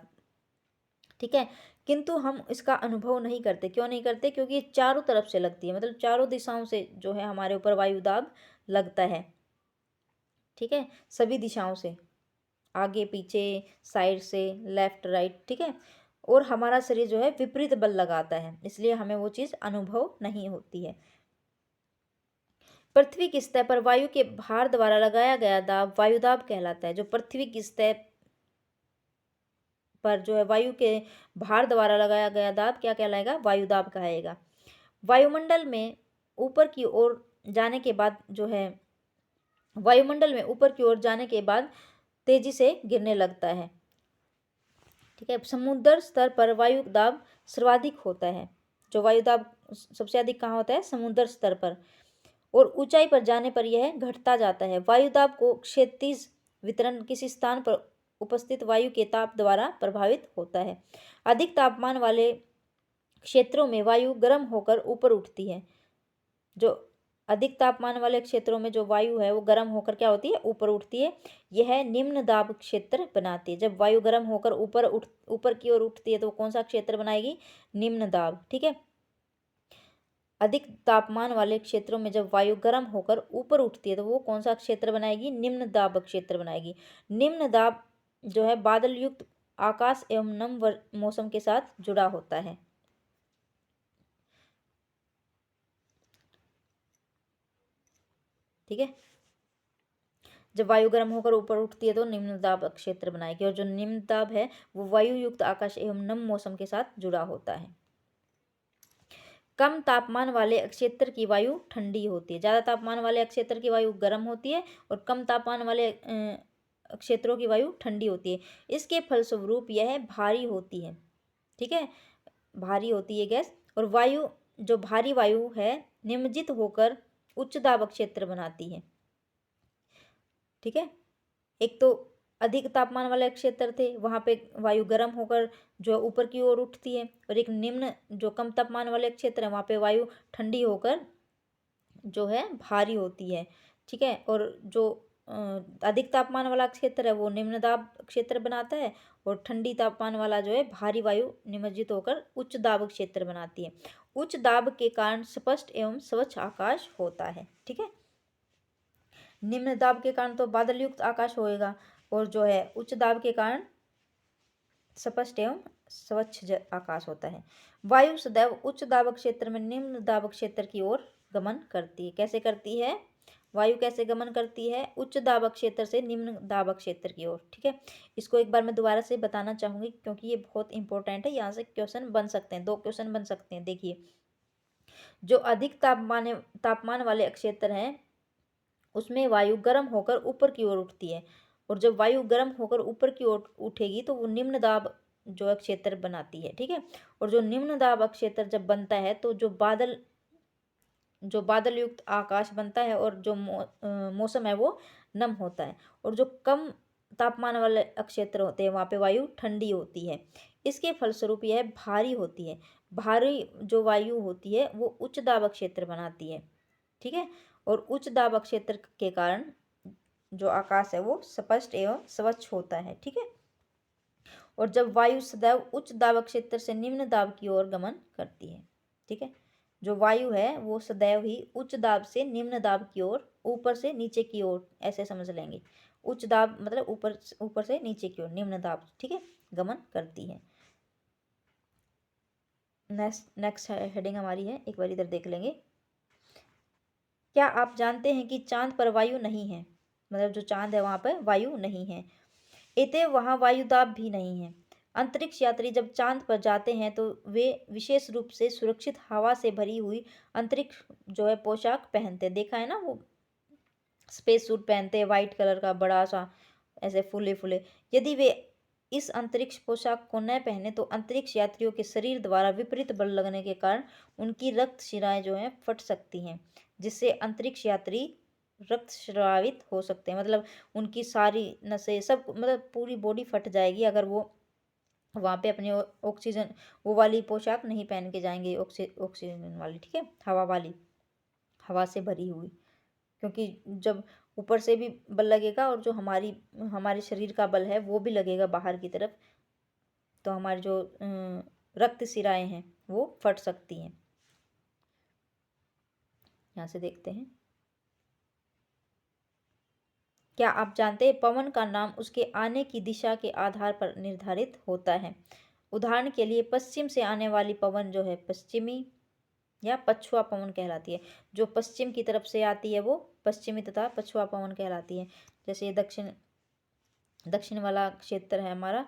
A: ठीक है, किंतु हम इसका अनुभव नहीं करते। क्यों नहीं करते, क्योंकि ये चारों तरफ से लगती है, मतलब चारों दिशाओं से जो है हमारे ऊपर वायुदाब लगता है। ठीक है, सभी दिशाओं से, आगे पीछे, साइड से, लेफ्ट राइट। ठीक है, और हमारा शरीर जो है विपरीत बल लगाता है, इसलिए हमें वो चीज़ अनुभव नहीं होती है। पृथ्वी की सतह पर वायु के भार द्वारा लगाया गया दाब वायुदाब कहलाता है। जो पृथ्वी की सतह पर जो है वायु के भार द्वारा लगाया गया दाब क्या कहलाएगा, वायुदाब कहेगा। वायुमंडल में ऊपर की ओर जाने के बाद जो है, वायुमंडल में ऊपर की ओर जाने के बाद तेजी से गिरने लगता है। ठीक है, समुद्र स्तर पर वायु दाब सर्वाधिक होता है। जो वायु दाब सबसे अधिक कहाँ होता है, समुद्र स्तर पर, और ऊंचाई पर जाने पर यह घटता जाता है। वायु दाब को क्षैतिज वितरण किसी स्थान पर उपस्थित वायु के ताप द्वारा प्रभावित होता है। अधिक तापमान वाले क्षेत्रों में वायु गर्म होकर ऊपर उठती है। जो अधिक तापमान वाले क्षेत्रों में जो वायु है वो गर्म होकर क्या होती है, ऊपर उठती है। यह निम्न दाब क्षेत्र बनाती है। जब वायु गर्म होकर ऊपर की ओर उठती है तो कौन सा क्षेत्र बनाएगी, निम्न दाब। ठीक है, अधिक तापमान वाले क्षेत्रों में जब वायु गर्म होकर ऊपर उठती है तो वो कौन सा क्षेत्र बनाएगी, निम्न दाब क्षेत्र बनाएगी। निम्न दाब जो है बादल युक्त आकाश एवं नम मौसम के साथ जुड़ा होता है। ठीक है, जब वायु गर्म होकर ऊपर उठती है तो निम्न दाब क्षेत्र बनाएगी, और जो निम्न दाब है वो वायु युक्त आकाश एवं नम मौसम के साथ जुड़ा होता है। कम तापमान वाले क्षेत्र की वायु ठंडी होती है। ज़्यादा तापमान वाले क्षेत्र की वायु गर्म होती है, और कम तापमान वाले क्षेत्रों की वायु ठंडी होती है। इसके फलस्वरूप यह भारी होती है। ठीक है, भारी होती है गैस। और वायु जो भारी वायु है निमज्जित होकर उच्च दाब क्षेत्र बनाती है। ठीक है, एक तो अधिक तापमान वाले क्षेत्र थे, वहाँ पे वायु गर्म होकर जो ऊपर की ओर उठती है, और एक निम्न जो कम तापमान वाले क्षेत्र है वहाँ पे वायु ठंडी होकर जो है भारी होती है। ठीक है, और जो अधिक तापमान वाला क्षेत्र है वो निम्न दाब क्षेत्र बनाता है, और ठंडी तापमान वाला जो है भारी वायु निमज्जित होकर उच्च दाब क्षेत्र बनाती है। उच्च दाब के कारण स्पष्ट एवं स्वच्छ आकाश होता है। ठीक है, निम्न दाब के कारण तो बादल युक्त आकाश होएगा, और जो है उच्च दाब के कारण स्पष्ट एवं स्वच्छ आकाश होता है। वायु सदैव उच्च दाब क्षेत्र में निम्न दाब क्षेत्र की ओर गमन करती है। कैसे करती है, वायु कैसे गमन करती है, उच्च दाब क्षेत्र से निम्न दाब क्षेत्र की ओर। ठीक है, इसको एक बार मैं दोबारा से बताना चाहूंगी क्योंकि ये बहुत इंपॉर्टेंट है। यहाँ से क्वेश्चन बन सकते हैं, 2 क्वेश्चन बन सकते हैं। देखिए, जो अधिक तापमान वाले क्षेत्र हैं उसमें वायु गर्म होकर ऊपर की ओर उठती है, और जब वायु गर्म होकर ऊपर की ओर उठेगी तो वो निम्न दाब जो है क्षेत्र बनाती है। ठीक है, और जो निम्न दाब क्षेत्र जब बनता है तो जो बादल युक्त आकाश बनता है, और जो मौसम है वो नम होता है, और जो कम तापमान वाले क्षेत्र होते हैं वहाँ पे वायु ठंडी होती है। इसके फलस्वरूप यह भारी होती है। भारी जो वायु होती है वो उच्च दाब क्षेत्र बनाती है। ठीक है, और उच्च दाब क्षेत्र के कारण जो आकाश है वो स्पष्ट एवं स्वच्छ होता है। ठीक है, और जब वायु सदैव उच्च दाब क्षेत्र से निम्न दाब की ओर गमन करती है। ठीक है, जो वायु है वो सदैव ही उच्च दाब से निम्न दाब की ओर ऊपर से नीचे की ओर ऐसे समझ लेंगे। उच्च दाब मतलब ऊपर ऊपर से नीचे की ओर, निम्न दाब, ठीक है, गमन करती है। नेक्स्ट हेडिंग हमारी है, एक बार इधर देख लेंगे। क्या आप जानते हैं कि चांद पर वायु नहीं है? मतलब जो चांद है वहाँ पर वायु नहीं है। अतएव वहाँ वायुदाब भी नहीं है। अंतरिक्ष यात्री जब चांद पर जाते हैं तो वे विशेष रूप से सुरक्षित हवा से भरी हुई अंतरिक्ष जो है पोशाक पहनते, देखा है ना, वो स्पेस सूट पहनते हैं वाइट कलर का बड़ा सा, ऐसे फूले फूले। यदि वे इस अंतरिक्ष पोशाक को न पहने तो अंतरिक्ष यात्रियों के शरीर द्वारा विपरीत बल लगने के कारण उनकी रक्त शिराएं जो हैं फट सकती हैं, जिससे अंतरिक्ष यात्री रक्तस्रावित हो सकते हैं। मतलब उनकी सारी नसें सब, मतलब पूरी बॉडी फट जाएगी अगर वो वहाँ पे अपने ऑक्सीजन वो वाली पोशाक नहीं पहन के जाएंगे, ऑक्सीजन वाली, ठीक है, हवा वाली, हवा से भरी हुई। क्योंकि जब ऊपर से भी बल लगेगा और जो हमारे शरीर का बल है वो भी लगेगा बाहर की तरफ, तो हमारी जो रक्त शिराएं हैं वो फट सकती हैं। यहाँ से देखते हैं। क्या आप जानते हैं पवन का नाम उसके आने की दिशा के आधार पर निर्धारित होता है? उदाहरण के लिए पश्चिम से आने वाली पवन जो है पश्चिमी या पछुआ पवन कहलाती है। जो पश्चिम की तरफ से आती है वो पश्चिमी तथा पछुआ पवन कहलाती है। जैसे ये दक्षिण वाला क्षेत्र है हमारा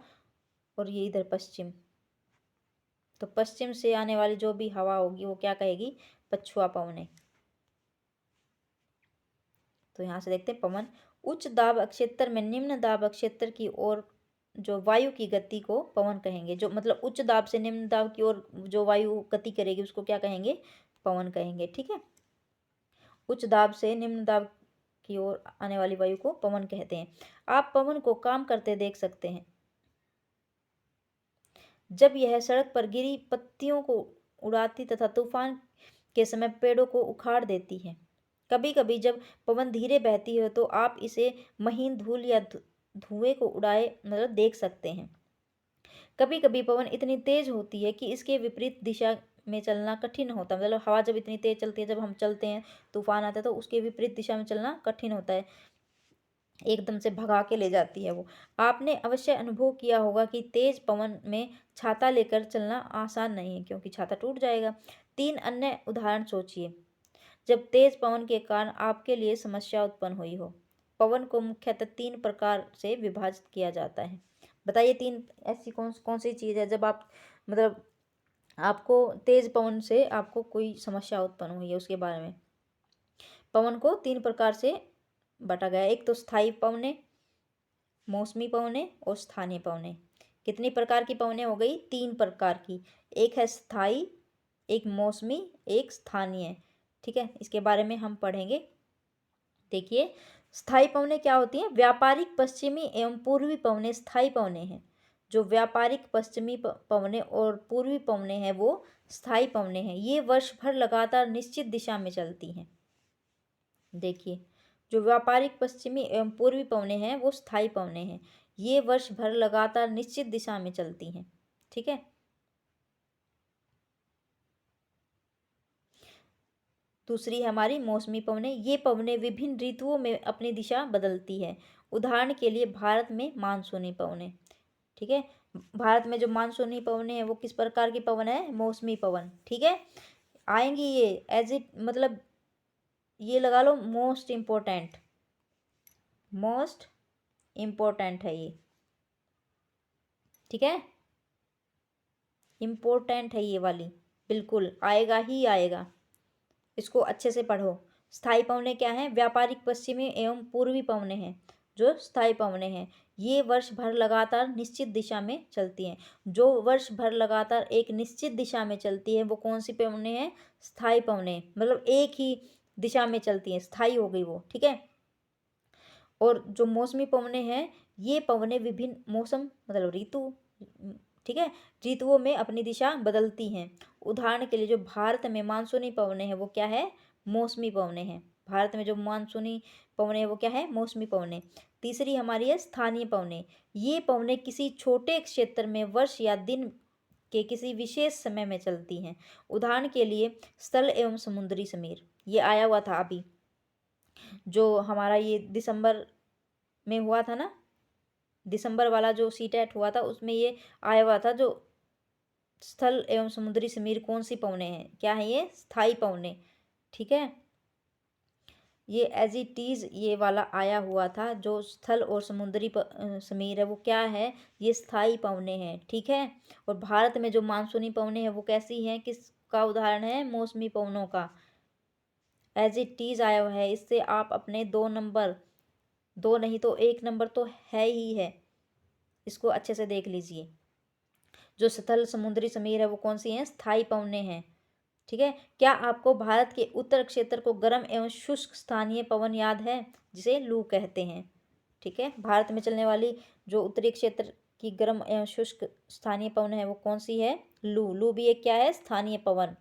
A: और ये इधर पश्चिम, तो पश्चिम से आने वाली जो भी हवा होगी वो क्या कहेगी? पछुआ पवन है। तो यहाँ से देखते हैं पवन। उच्च दाब क्षेत्र में निम्न दाब क्षेत्र की ओर जो वायु की गति को पवन कहेंगे। जो मतलब उच्च दाब से निम्न दाब की ओर जो वायु गति करेगी उसको क्या कहेंगे? पवन कहेंगे, ठीक है। उच्च दाब से निम्न दाब की ओर आने वाली वायु को पवन कहते हैं। आप पवन को काम करते देख सकते हैं जब यह सड़क पर गिरी पत्तियों को उड़ाती तथा तूफान के समय पेड़ों को उखाड़ देती है। कभी कभी जब पवन धीरे बहती है तो आप इसे महीन धूल या धुएं को उड़ाए मतलब देख सकते हैं। कभी कभी पवन इतनी तेज होती है कि इसके विपरीत दिशा में चलना कठिन होता है। मतलब हवा जब इतनी तेज चलती है, जब हम चलते हैं, तूफान आता है, तो उसके विपरीत दिशा में चलना कठिन होता है, एकदम से भगा के ले जाती है वो। आपने अवश्य अनुभव किया होगा कि तेज पवन में छाता लेकर चलना आसान नहीं है, क्योंकि छाता टूट जाएगा। 3 अन्य उदाहरण सोचिए जब तेज पवन के कारण आपके लिए समस्या उत्पन्न हुई हो। पवन को मुख्यतः 3 प्रकार से विभाजित किया जाता है। बताइए 3 ऐसी कौन कौन सी चीज़ है जब आप मतलब आपको तेज पवन से आपको कोई समस्या उत्पन्न हुई है, उसके बारे में। पवन को 3 प्रकार से बांटा गया है। एक तो स्थायी पवनें, मौसमी पवनें और स्थानीय पवनें। कितनी प्रकार की पवनें हो गई? 3 प्रकार की। एक है स्थायी, एक मौसमी, एक स्थानीय, ठीक है। इसके बारे में हम पढ़ेंगे। देखिए स्थायी पवनें क्या होती हैं? व्यापारिक पश्चिमी एवं पूर्वी पवनें स्थायी पवनें हैं। जो व्यापारिक पश्चिमी पवनें और पूर्वी पवनें हैं वो स्थायी पवनें हैं। ये वर्ष भर लगातार निश्चित दिशा में चलती हैं। देखिए जो व्यापारिक पश्चिमी एवं पूर्वी पवनें हैं वो स्थायी पवनें हैं। ये वर्ष भर लगातार निश्चित दिशा में चलती हैं, ठीक है। दूसरी है हमारी मौसमी पवनें। ये पवनें विभिन्न ऋतुओं में अपनी दिशा बदलती है। उदाहरण के लिए भारत में मानसूनी पवनें, ठीक है। भारत में जो मानसूनी पवनें हैं वो किस प्रकार की पवन है? मौसमी पवन, ठीक है। आएंगी ये एज इट, मतलब ये लगा लो मोस्ट इम्पोर्टेंट है ये, ठीक है। इम्पोर्टेंट है ये वाली, बिल्कुल आएगा ही आएगा। इसको अच्छे से पढ़ो। स्थायी पवनें क्या हैं? व्यापारिक पश्चिमी एवं पूर्वी पवनें हैं जो स्थायी पवनें हैं। ये वर्ष भर लगातार निश्चित दिशा में चलती हैं। जो वर्ष भर लगातार एक निश्चित दिशा में चलती है वो कौन सी पवनें हैं? स्थायी पवनें, मतलब एक ही दिशा में चलती हैं, स्थायी हो गई वो, ठीक है। और जो मौसमी पवनें हैं ये पवनें विभिन्न मौसम मतलब ऋतु, ठीक है, ऋतुओं में अपनी दिशा बदलती हैं। उदाहरण के लिए जो भारत में मानसूनी पवनें हैं वो क्या है? मौसमी पवनें हैं। भारत में जो मानसूनी पवनें हैं वो क्या है? मौसमी पवनें। तीसरी हमारी है स्थानीय पवनें। ये पवनें किसी छोटे क्षेत्र में वर्ष या दिन के किसी विशेष समय में चलती हैं। उदाहरण के लिए स्थल एवं समुद्री समीर, ये आया हुआ था अभी जो हमारा ये दिसंबर में हुआ था ना, दिसंबर वाला जो सीटेट हुआ था, उसमें ये आया हुआ था। जो स्थल एवं समुद्री समीर कौन सी पवने हैं, क्या है ये, स्थायी पवने। ठीक है, ये एज इट इज ये वाला आया हुआ था। जो स्थल और समुद्री समीर है वो क्या है, ये स्थायी पवने हैं। ठीक है, और भारत में जो मानसूनी पवने हैं वो कैसी हैं, किसका उदाहरण है, मौसमी पवनों का। एज इट इज आया हुआ है, इससे आप अपने 2 नंबर, 2 नहीं तो 1 नंबर तो है ही है। इसको अच्छे से देख लीजिए। जो स्थल समुद्री समीर है वो कौन सी हैं, स्थायी पवने हैं। ठीक है, क्या आपको भारत के उत्तर क्षेत्र को गर्म एवं शुष्क स्थानीय पवन याद है, जिसे लू कहते हैं। ठीक है, भारत में चलने वाली जो उत्तरी क्षेत्र की गर्म एवं शुष्क स्थानीय पवन है वो कौन सी है, लू। लू भी एक क्या है, स्थानीय पवन।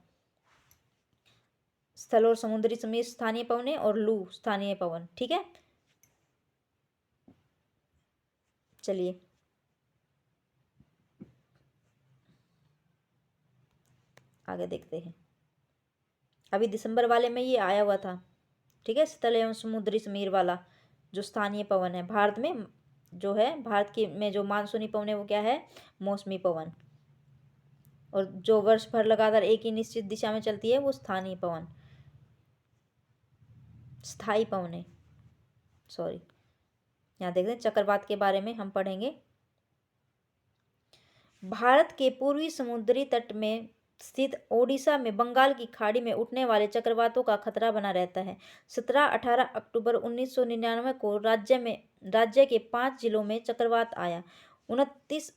A: स्थल और समुद्री समीर स्थानीय पवन है और लू स्थानीय पवन। ठीक है, चलिए आगे देखते हैं। अभी दिसंबर वाले में ये आया हुआ था। ठीक है, स्थल एवं समुद्री समीर वाला जो स्थानीय पवन है भारत में, जो है भारत के में जो मानसूनी पवन है वो क्या है, मौसमी पवन। और जो वर्ष भर लगातार एक ही निश्चित दिशा में चलती है वो स्थानीय पवन, स्थायी पवन है। सॉरी, यहाँ देखते हैं चक्रवात के बारे में हम पढ़ेंगे। भारत के पूर्वी समुद्री तट में स्थित ओडिशा में बंगाल की खाड़ी में उठने वाले चक्रवातों का खतरा बना रहता है। 17-18 अक्टूबर 1999 को राज्य के 5 जिलों में चक्रवात आया। 29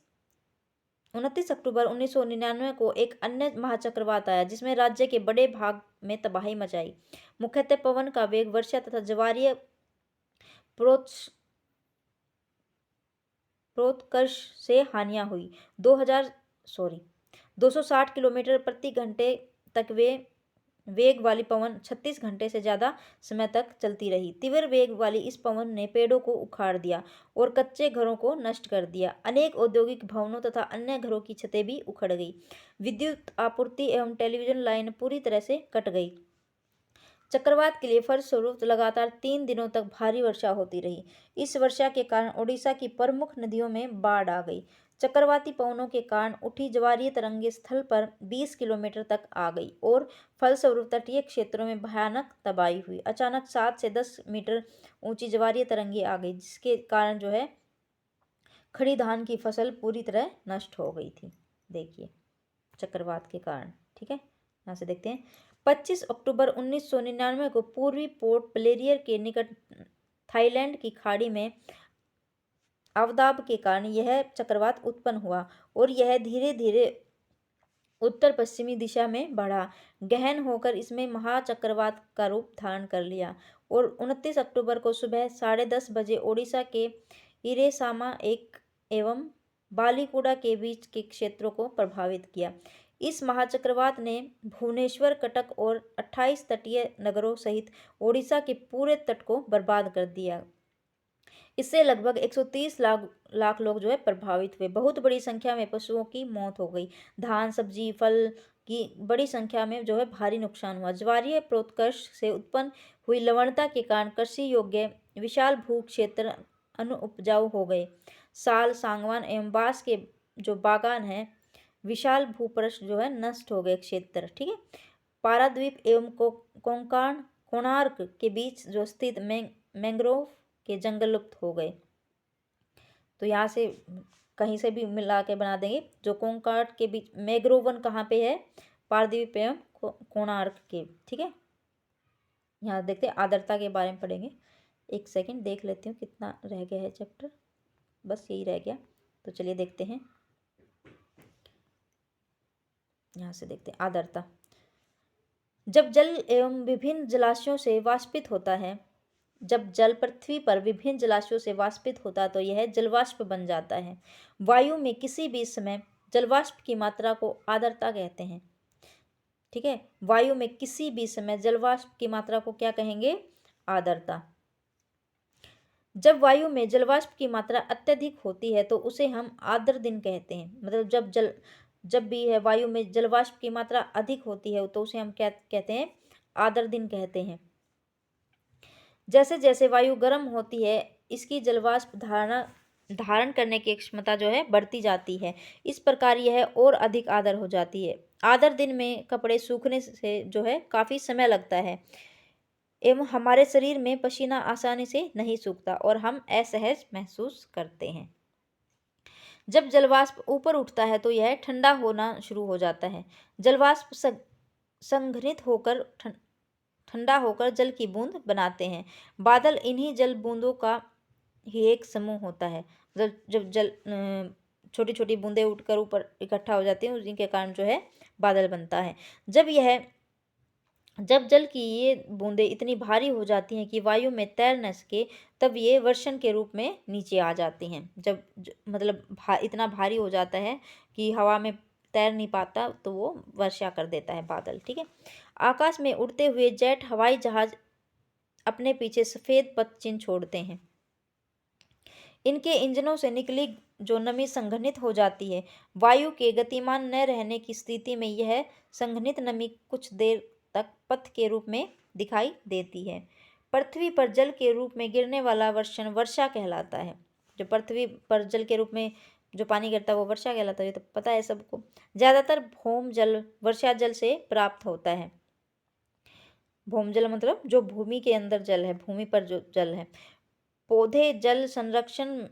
A: अक्टूबर 1999 को एक अन्य महाचक्रवात आया जिसमें राज्य के बड़े भाग में तबाही मचाई। मुख्यतः पवन का वेग, वर्षा तथा ज्वारीय प्रोत्कर्ष से हानियां हुई। 260 किलोमीटर प्रति घंटे तक वेग वाली पवन 36 घंटे से ज़्यादा समय तक चलती रही। तीव्र वेग वाली इस पवन ने पेड़ों को उखाड़ दिया और कच्चे घरों को नष्ट कर दिया। अनेक औद्योगिक भवनों तथा अन्य घरों की छतें भी उखड़ गई। विद्युत आपूर्ति एवं टेलीविजन लाइन पूरी तरह से कट गई। चक्रवात के लिए फलस्वरूप लगातार 3 दिनों तक भारी वर्षा होती रही। इस वर्षा के कारण ओडिशा की प्रमुख नदियों में बाढ़ आ गई। चक्रवाती पवनों के कारण उठी ज्वारीय तरंगें स्थल पर 20 किलोमीटर तक आ गई और फलस्वरूप तटीय क्षेत्रों में भयानक तबाही हुई। अचानक 7 से 10 मीटर ऊंची ज्वारीय तरंगें आ गई, जिसके कारण जो है खड़ी धान की फसल पूरी तरह नष्ट हो गई थी। देखिए चक्रवात के कारण। ठीक है, यहाँ से देखते हैं। 25 अक्टूबर 1999 को पूर्वी पोर्ट ब्लेयर के निकट थाईलैंड की खाड़ी में अवदाब के कारण यह चक्रवात उत्पन्न हुआ और यह धीरे धीरे उत्तर पश्चिमी दिशा में बढ़ा, गहन होकर इसमें महाचक्रवात का रूप धारण कर लिया और 29 अक्टूबर को सुबह 10:30 बजे ओडिशा के इरेसामा एक एवं बालीकुडा के बीच के क्षेत्रों को प्रभावित किया। इस महाचक्रवात ने भुवनेश्वर, कटक और 28 तटीय नगरों सहित ओडिशा के पूरे तट को बर्बाद कर दिया। इससे लगभग 130 लाख लोग जो है प्रभावित हुए। बहुत बड़ी संख्या में पशुओं की मौत हो गई। धान, सब्जी, फल की बड़ी संख्या में जो है भारी नुकसान हुआ। ज्वारीय प्रोत्कर्ष से उत्पन्न हुई लवणता के कारण कृषि योग्य विशाल भू क्षेत्र अनुपजाऊ हो गए। साल, सागवान एवं बांस के जो बागान हैं, विशाल भूपृष्ठ जो है नष्ट हो गए क्षेत्र। ठीक है, पाराद्वीप एवं कोणार्क के बीच जो स्थित मैंग्रोव के जंगल लुप्त हो गए। तो यहाँ से कहीं से भी मिला के बना देंगे। जो कोंकाट के बीच मैंग्रोवन कहाँ पे है, पाराद्वीप एवं कोणार्क के। ठीक है, यहाँ देखते हैं आर्द्रता के बारे में पढ़ेंगे। एक सेकंड देख लेती हूँ कितना रह गया है चैप्टर, बस यही रह गया। तो चलिए देखते हैं, यहाँ से देखते हैं आर्द्रता। जब जल एवं विभिन्न जलाशयों से वाष्पित होता है, जब जल पृथ्वी पर विभिन्न जलाशयों से वाष्पित होता है तो यह जलवाष्प बन जाता है। वायु में किसी भी समय जलवाष्प की मात्रा को आर्द्रता कहते हैं। ठीक है, वायु में किसी भी समय जलवाष्प की मात्रा को क्या कहेंगे, आर्द्रता। जब वायु में जलवाष्प की मात्रा अत्यधिक होती है तो उसे हम आर्द्र दिन कहते हैं। मतलब जब भी है वायु में जलवाष्प की मात्रा अधिक होती है तो उसे हम क्या कहते हैं, आर्द्र दिन कहते हैं। जैसे जैसे वायु गर्म होती है इसकी जलवाष्प धारण करने की क्षमता जो है बढ़ती जाती है। इस प्रकार यह और अधिक आर्द्र हो जाती है। आर्द्र दिन में कपड़े सूखने से जो है काफ़ी समय लगता है एवं हमारे शरीर में पसीना आसानी से नहीं सूखता और हम असहज महसूस करते हैं। जब जलवाष्प ऊपर उठता है तो यह ठंडा होना शुरू हो जाता है। जलवाष्प संघनित होकर ठंडा होकर जल की बूंद बनाते हैं। बादल इन्हीं जल बूंदों का ही एक समूह होता है। जब जब जल छोटी छोटी बूंदें उठकर ऊपर इकट्ठा हो जाती हैं उसी के कारण जो है बादल बनता है। जब जल की ये बूंदें इतनी भारी हो जाती हैं कि वायु में तैर न सके तब ये वर्षण के रूप में नीचे आ जाती हैं। मतलब इतना भारी हो जाता है कि हवा में तैर नहीं पाता तो वो वर्षा कर देता है बादल। ठीक है। आकाश में उड़ते हुए जेट हवाई जहाज अपने पीछे सफ़ेद पथ चिन्ह छोड़ते हैं। इनके इंजनों से निकली जो नमी संघनित हो जाती है। वायु के गतिमान न रहने की स्थिति में यह संघनित नमी कुछ देर तक पथ के रूप में दिखाई देती है। पृथ्वी पर जल के रूप में गिरने वाला वर्षण वर्षा कहलाता है। जो पृथ्वी पर जल के रूप में जो पानी गिरता है वो वर्षा कहलाता है, ये तो पता है सबको। ज़्यादातर भौम जल वर्षा जल से प्राप्त होता है। भौम जल मतलब जो भूमि के अंदर जल है, भूमि पर जो जल है। पौधे जल संरक्षण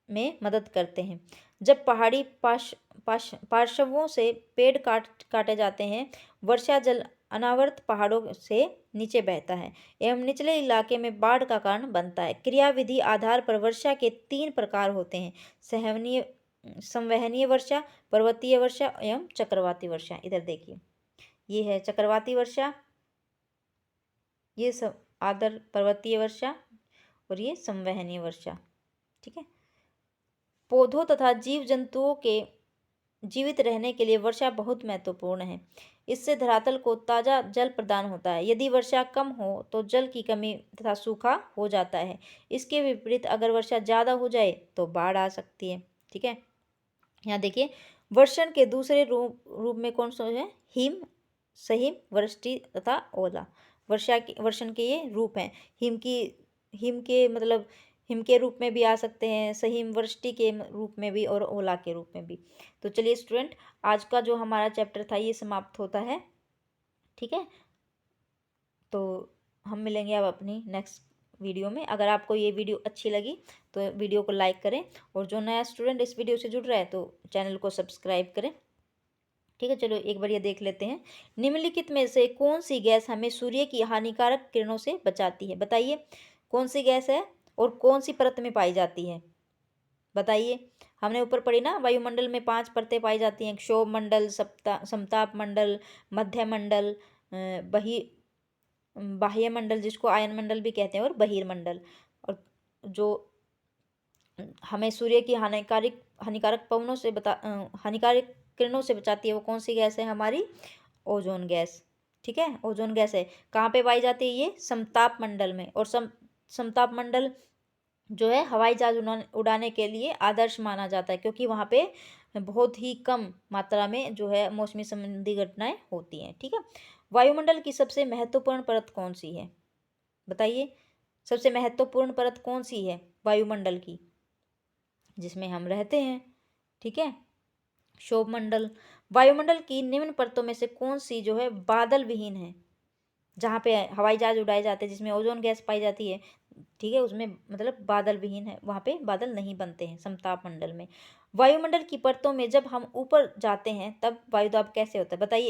A: में मदद करते हैं। जब पहाड़ी पार्श्वों से पेड़ काटे जाते हैं, वर्षा जल अनावर्त पहाड़ों से नीचे बहता है एवं निचले इलाके में बाढ़ का कारण बनता है। क्रियाविधि आधार पर वर्षा के 3 प्रकार होते हैं: संवहनीय वर्षा, पर्वतीय वर्षा एवं चक्रवाती वर्षा। इधर देखिए, ये है चक्रवाती वर्षा, ये सब आदर पर्वतीय वर्षा और ये संवहनीय वर्षा। ठीक है। पौधों तथा जीव जंतुओं के जीवित रहने के लिए वर्षा बहुत महत्वपूर्ण है। इससे धरातल को ताज़ा जल प्रदान होता है। यदि वर्षा कम हो तो जल की कमी तथा सूखा हो जाता है। इसके विपरीत अगर वर्षा ज़्यादा हो जाए तो बाढ़ आ सकती है। ठीक है। यहाँ देखिए, वर्षण के दूसरे रूप में कौन सा है? हिम, सहिम, वृष्टि तथा ओला। वर्षण के ये रूप हैं। हिम के रूप में भी आ सकते हैं, सहिम वृष्टि के रूप में भी और ओला के रूप में भी। तो चलिए स्टूडेंट, आज का जो हमारा चैप्टर था ये समाप्त होता है। ठीक है। तो हम मिलेंगे अब अपनी नेक्स्ट वीडियो में। अगर आपको ये वीडियो अच्छी लगी तो वीडियो को लाइक करें और जो नया स्टूडेंट इस वीडियो से जुड़ रहा है तो चैनल को सब्सक्राइब करें। ठीक है। चलो एक बार ये देख लेते हैं। निम्नलिखित में से कौन सी गैस हमें सूर्य की हानिकारक किरणों से बचाती है? बताइए कौन सी गैस है और कौन सी परत में पाई जाती है? बताइए। हमने ऊपर पढ़ी ना, वायुमंडल में 5 परतें पाई जाती हैं: क्षोभ मंडल, समताप मंडल, मध्य मंडल, बाह्य मंडल जिसको आयन मंडल भी कहते हैं, और बहिर्मंडल। और जो हमें सूर्य की हानिकारक पवनों से हानिकारक किरणों से बचाती है वो कौन सी गैस है? हमारी ओजोन गैस। ठीक है। ओजोन गैस है। कहाँ पे पाई जाती है? ये समताप मंडल में। और समताप मंडल जो है हवाई जहाज उड़ाने के लिए आदर्श माना जाता है, क्योंकि वहाँ पे बहुत ही कम मात्रा में जो है मौसमी संबंधी घटनाएं होती हैं। ठीक है। वायुमंडल की सबसे महत्वपूर्ण परत कौन सी है? बताइए, सबसे महत्वपूर्ण परत कौन सी है वायुमंडल की, जिसमें हम रहते हैं? ठीक है। क्षोभ मंडल। वायुमंडल की निम्न परतों में से कौन सी जो है बादल विहीन है? जहाँ पे हवाई जहाज उड़ाए जाते हैं, जिसमें ओजोन गैस पाई जाती है, ठीक है, उसमें मतलब बादल विहीन है, वहाँ पे बादल नहीं बनते हैं समताप मंडल में। वायुमंडल की परतों में जब हम ऊपर जाते हैं तब वायुदाब कैसे होता है? बताइए,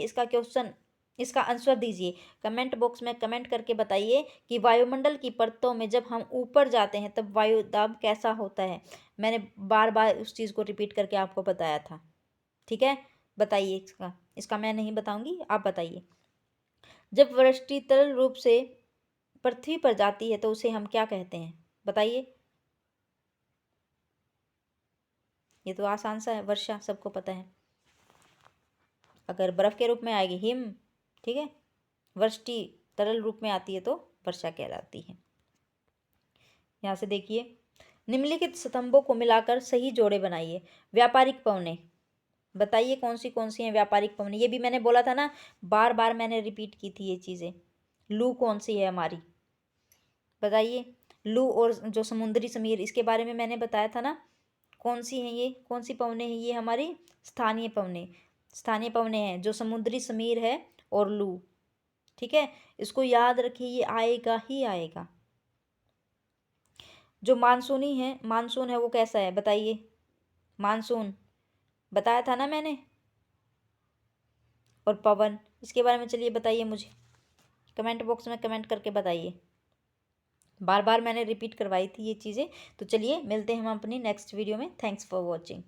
A: इसका आंसर दीजिए। कमेंट बॉक्स में कमेंट करके बताइए कि वायुमंडल की परतों में जब हम ऊपर जाते हैं तब वायुदाब कैसा होता है। मैंने बार बार उस चीज़ को रिपीट करके आपको बताया था। ठीक है। बताइए इसका मैं नहीं बताऊंगी, आप बताइए। जब वृष्टि तरल रूप से पृथ्वी पर जाती है तो उसे हम क्या कहते हैं? बताइए। ये तो आसान सा है, वर्षा सबको पता है। अगर बर्फ के रूप में आएगी हिम, ठीक है। वृष्टि तरल रूप में आती है तो वर्षा कहलाती है। यहाँ से देखिए, निम्नलिखित स्तंभों को मिलाकर सही जोड़े बनाइए। व्यापारिक पवनें। बताइए कौन सी हैं व्यापारिक पवनें? ये भी मैंने बोला था ना, बार बार मैंने रिपीट की थी ये चीज़ें। लू कौन सी है हमारी? बताइए। लू और जो समुद्री समीर, इसके बारे में मैंने बताया था ना। कौन सी हैं ये, कौन सी पवनें हैं ये? हमारी स्थानीय पवनें, स्थानीय पवनें हैं जो समुद्री समीर है और लू। ठीक है, इसको याद रखिए, ये आएगा ही आएगा। जो मानसूनी है, मानसून है वो कैसा है बताइए? मानसून बताया था ना मैंने। और पवन, इसके बारे में चलिए बताइए मुझे, कमेंट बॉक्स में कमेंट करके बताइए। बार बार मैंने रिपीट करवाई थी ये चीज़ें। तो चलिए मिलते हैं हम अपनी नेक्स्ट वीडियो में। Thanks for watching.